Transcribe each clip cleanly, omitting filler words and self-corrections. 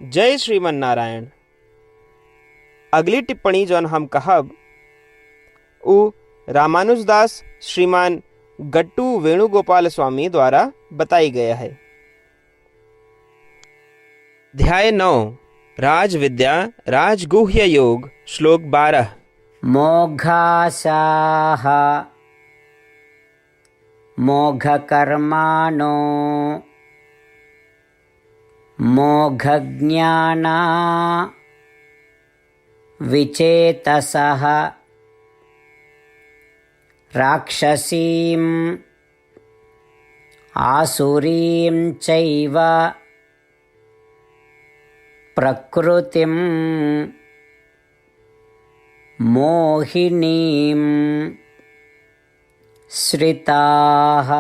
जय श्रीमन नारायण। अगली टिप्पणी जौन हम कहब उ रामानुजदास श्रीमान गट्टू वेणुगोपाल स्वामी द्वारा बताई गया है। अध्याय 9 राज विद्या राजगुह्य योग श्लोक 12। मोघासाः मोघकर्माणो मोघज्ञाना विचेतसः राक्षसीम् आसुरीं चैव प्रकृतिं मोहिनीं श्रिताः।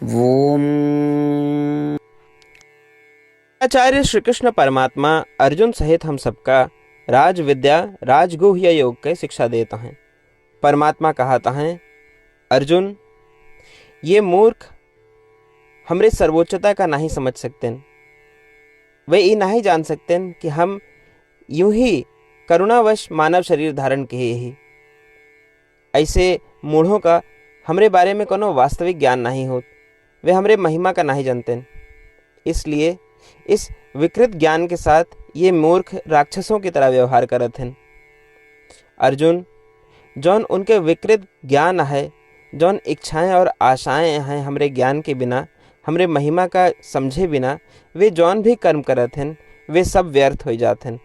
ओम। आचार्य श्री कृष्ण परमात्मा अर्जुन सहित हम सबका राज विद्या राजगुह्य योग के शिक्षा देता है। परमात्मा कहता है, अर्जुन ये मूर्ख हमरे सर्वोच्चता का नहीं समझ सकते, वे ये नहीं जान सकते कि हम यूं ही करुणावश मानव शरीर धारण किए ही। ऐसे मूढ़ों का हमरे बारे में कोनो वास्तविक ज्ञान नहीं होत, वे हमरे महिमा का नहीं जानते। इसलिए इस विकृत ज्ञान के साथ ये मूर्ख राक्षसों की तरह व्यवहार करत हैं। अर्जुन, जौन उनके विकृत ज्ञान है, जौन इच्छाएं और आशाएं हैं, हमरे ज्ञान के बिना, हमरे महिमा का समझे बिना वे जौन भी कर्म करत हैं, वे सब व्यर्थ हो जाते हैं।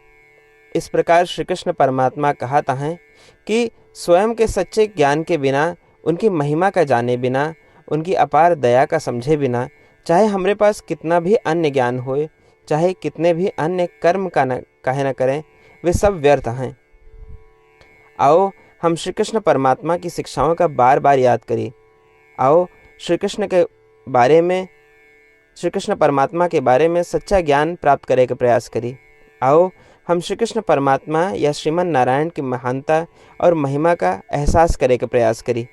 इस प्रकार श्री कृष्ण परमात्मा कहता है कि स्वयं के सच्चे ज्ञान के बिना, उनकी महिमा का जाने बिना, उनकी अपार दया का समझे बिना, चाहे हमरे पास कितना भी अन्य ज्ञान होए, चाहे कितने भी अन्य कर्म का काहे न करें, वे सब व्यर्थ हैं। आओ हम श्री कृष्ण परमात्मा की शिक्षाओं का बार बार याद करें। आओ श्री कृष्ण परमात्मा के बारे में सच्चा ज्ञान प्राप्त करने का प्रयास करें। आओ हम श्री कृष्ण परमात्मा या श्रीमन नारायण की महानता और महिमा का एहसास करने का प्रयास करें।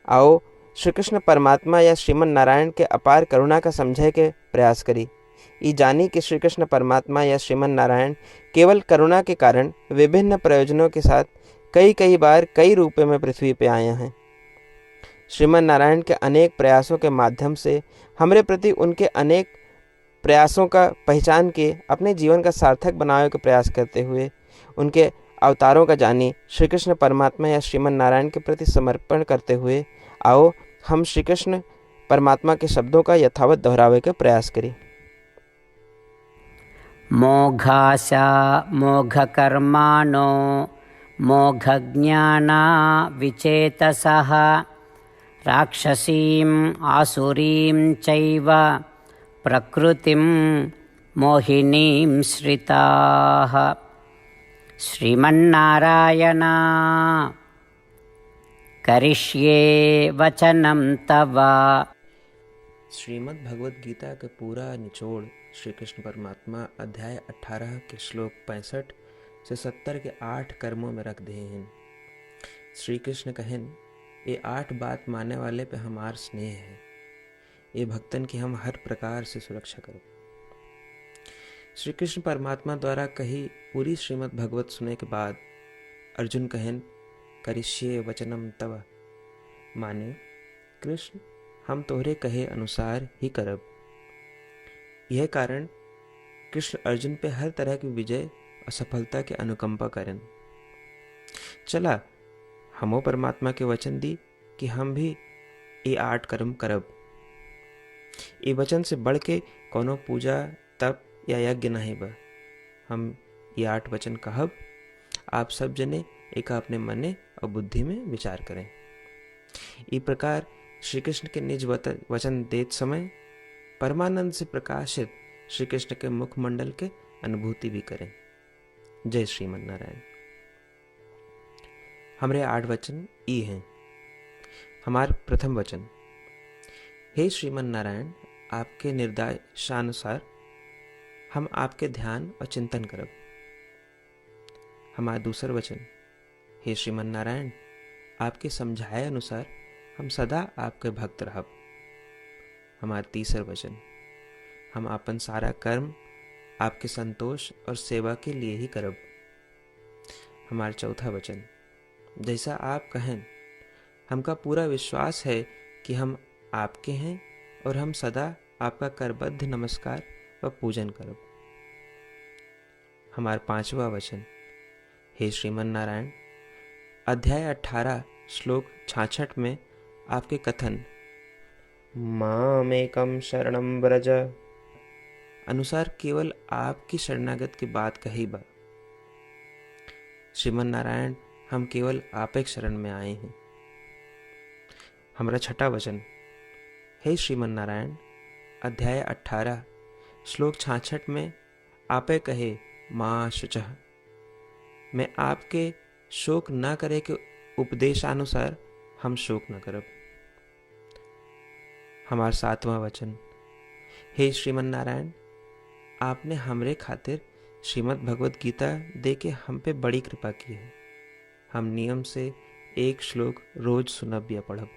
आओ श्री कृष्ण परमात्मा या श्रीमन नारायण के अपार करुणा का समझे के प्रयास करें। ये जानी कि श्री कृष्ण परमात्मा या श्रीमन नारायण केवल करुणा के कारण विभिन्न प्रयोजनों के साथ कई बार कई रूपों में पृथ्वी पे आए हैं। श्रीमन नारायण के अनेक प्रयासों के माध्यम से हमरे प्रति उनके अनेक प्रयासों का पहचान के अपने जीवन का सार्थक बनाने का प्रयास करते हुए उनके अवतारों का जानी श्री कृष्ण परमात्मा या श्रीमन नारायण के प्रति समर्पण करते हुए आओ हम श्री कृष्ण परमात्मा के शब्दों का यथावत दोहरावे का प्रयास करें। मोघासा मोघकर्माणो मोघज्ञाना विचेतसः राक्षसीम् आसुरीं चैव प्रकृतिं मोहिनीं श्रिताः। श्रीमन्नारायण करिष्ये वचनं तव। श्रीमद् भगवद गीता का पूरा निचोड़ श्री कृष्ण परमात्मा अध्याय 18 के श्लोक 65 से 70 के 8 कर्मों में रख दिए हैं। श्री कृष्ण कहें, ये 8 बात मानने वाले पे हमार स्नेह है, ये भक्तन की हम हर प्रकार से सुरक्षा करो। श्री कृष्ण परमात्मा द्वारा कही पूरी श्रीमद् भगवत सुने के बाद अर्जुन कहें, करिष्ये वचनम तव, माने कृष्ण हम तोहरे कहे अनुसार ही करब। यह कारण कृष्ण अर्जुन पे हर तरह की विजय और सफलता के अनुकंपा करें। चला हमो परमात्मा के वचन दी कि हम भी ये 8 कर्म करब। ये वचन से बढ़ के कोनो पूजा तप या यज्ञ नहीं बा। हम ये 8 वचन कहब, आप सब जने एक अपने मने और बुद्धि में विचार करें। इस प्रकार श्री कृष्ण के निज वचन देत समय परमानंद से प्रकाशित श्री कृष्ण के मुखमंडल के अनुभूति भी करें। जय श्रीमन नारायण। हमारे 8 वचन ई हैं। हमार प्रथम वचन, हे श्रीमन नारायण, आपके निर्देशानुसार हम आपके ध्यान और चिंतन करब। हमारा दूसर वचन, हे श्रीमन नारायण, आपके समझाए अनुसार हम सदा आपके भक्त रहब। हमारा तीसर वचन, हम अपन सारा कर्म आपके संतोष और सेवा के लिए ही करब। हमारा चौथा वचन, जैसा आप कहें, हमका पूरा विश्वास है कि हम आपके हैं और हम सदा आपका करबद्ध नमस्कार व पूजन करब। हमारा पांचवा वचन, हे श्रीमन नारायण, अध्याय 18 श्लोक 66 में आपके कथन मामेकम शरणम व्रज अनुसार केवल आपकी शरणागत की बात कही बा। श्रीमन नारायण, हम केवल आप एक शरण में आए हैं। हमारा छठा वचन, हे श्रीमन नारायण, अध्याय 18 श्लोक 66 में आपे कहे माँ शुचः, मैं आपके शोक न करे के उपदेशानुसार हम शोक न करब। हमारा सातवां वचन, हे श्रीमन नारायण, आपने हमरे खातिर श्रीमद् भगवत गीता दे के हम पे बड़ी कृपा की है। हम नियम से एक श्लोक रोज सुनब या पढ़ब।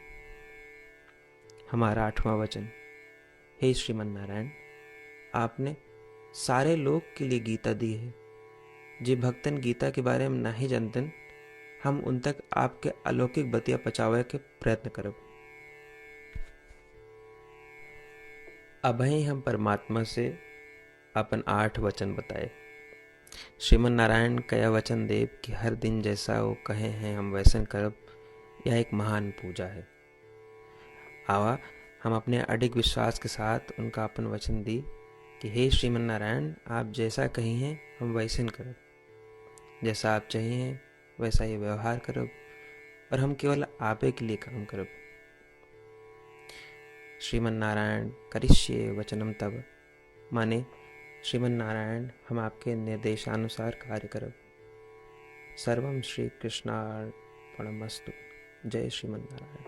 हमारा आठवां वचन, हे श्रीमन नारायण, आपने सारे लोग के लिए गीता दी है। जे भक्तन गीता के बारे में नहीं जानतन, हम उन तक आपके अलौकिक बतिया पहुंचावे के प्रयत्न करब। अभी हम परमात्मा से अपन 8 वचन बताए। श्रीमन नारायण कया वचन देव कि हर दिन जैसा वो कहे हैं हम वैसन करब, यह एक महान पूजा है। आवा हम अपने अडिग विश्वास के साथ उनका अपन वचन दी कि हे श्रीमन नारायण, आप जैसा कही हैं हम वैसन करब, जैसा आप चाहिए वैसा ही व्यवहार करब और हम केवल आपे के लिए काम करब। श्रीमन नारायण करिष्ये वचनम तब, माने श्रीमन नारायण हम आपके निर्देशानुसार कार्य करब। सर्वम श्री कृष्णार्पणमस्तु। जय श्रीमन नारायण।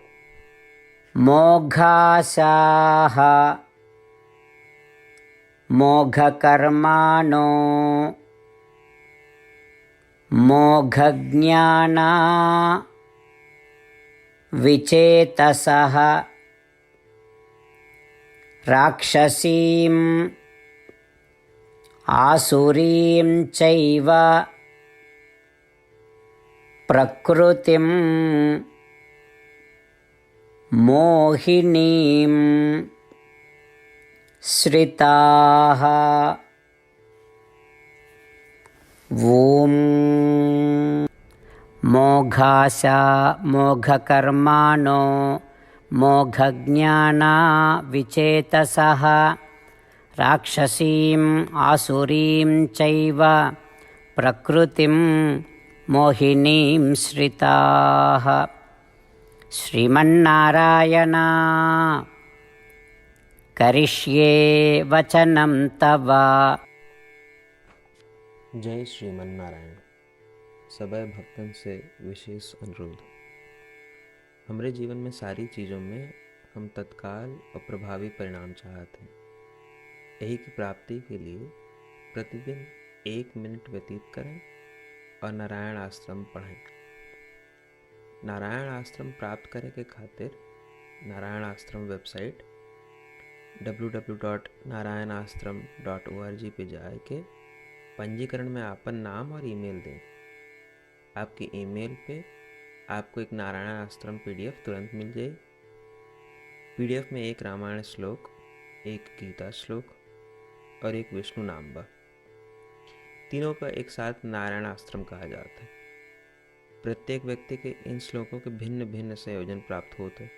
मोघासाः मोघकर्माणो मोघज्ञाना विचेतसः राक्षसीं आसुरीं चैव प्रकृतिं मोहिनीं श्रिताः। ॐ मोघासा मोघकर्माणो मोघज्ञाना विचेतसः राक्षसीं आसुरीं चैव प्रकृतिं मोहिनीं श्रिताः। श्रीमन्नारायण करिष्ये वचनं तव। जय श्रीमन नारायण। सबै भक्तन से विशेष अनुरोध, हमरे जीवन में सारी चीज़ों में हम तत्काल और प्रभावी परिणाम चाहते हैं। यही की प्राप्ति के लिए प्रतिदिन 1 मिनट व्यतीत करें और नारायण आश्रम पढ़ें। नारायण आश्रम प्राप्त करे के खातिर नारायण आश्रम वेबसाइट www.narayanashram.org पे जाए के पंजीकरण में आपन नाम और ईमेल दें। आपकी ईमेल पे आपको एक नारायण आश्रम PDF तुरंत मिल जाए। PDF में एक रामायण श्लोक, एक गीता श्लोक और एक विष्णु नाम बा। तीनों का एक साथ नारायण आश्रम कहा जाता है। प्रत्येक व्यक्ति के इन श्लोकों के भिन्न भिन्न संयोजन प्राप्त होते।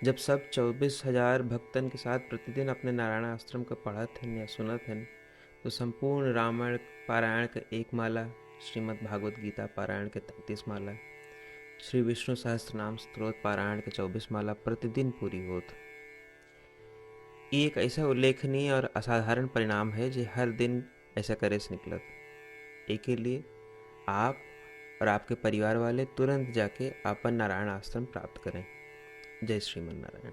जब सब 24,000 भक्तन के साथ प्रतिदिन अपने नारायण आश्रम को पढ़त हैं या सुनत हैं, तो संपूर्ण रामायण पारायण के 1 माला, श्रीमद् भागवत गीता पारायण के 33 माला, श्री विष्णु सहस्त्रनाम स्तोत्र पारायण के 24 माला प्रतिदिन पूरी होत। ये एक ऐसा उल्लेखनीय और असाधारण परिणाम है जो हर दिन ऐसा करे से निकलत। एक के लिए आप और आपके परिवार वाले तुरंत जाके अपन नारायण आश्रम प्राप्त करें। जय श्रीमन नारायण।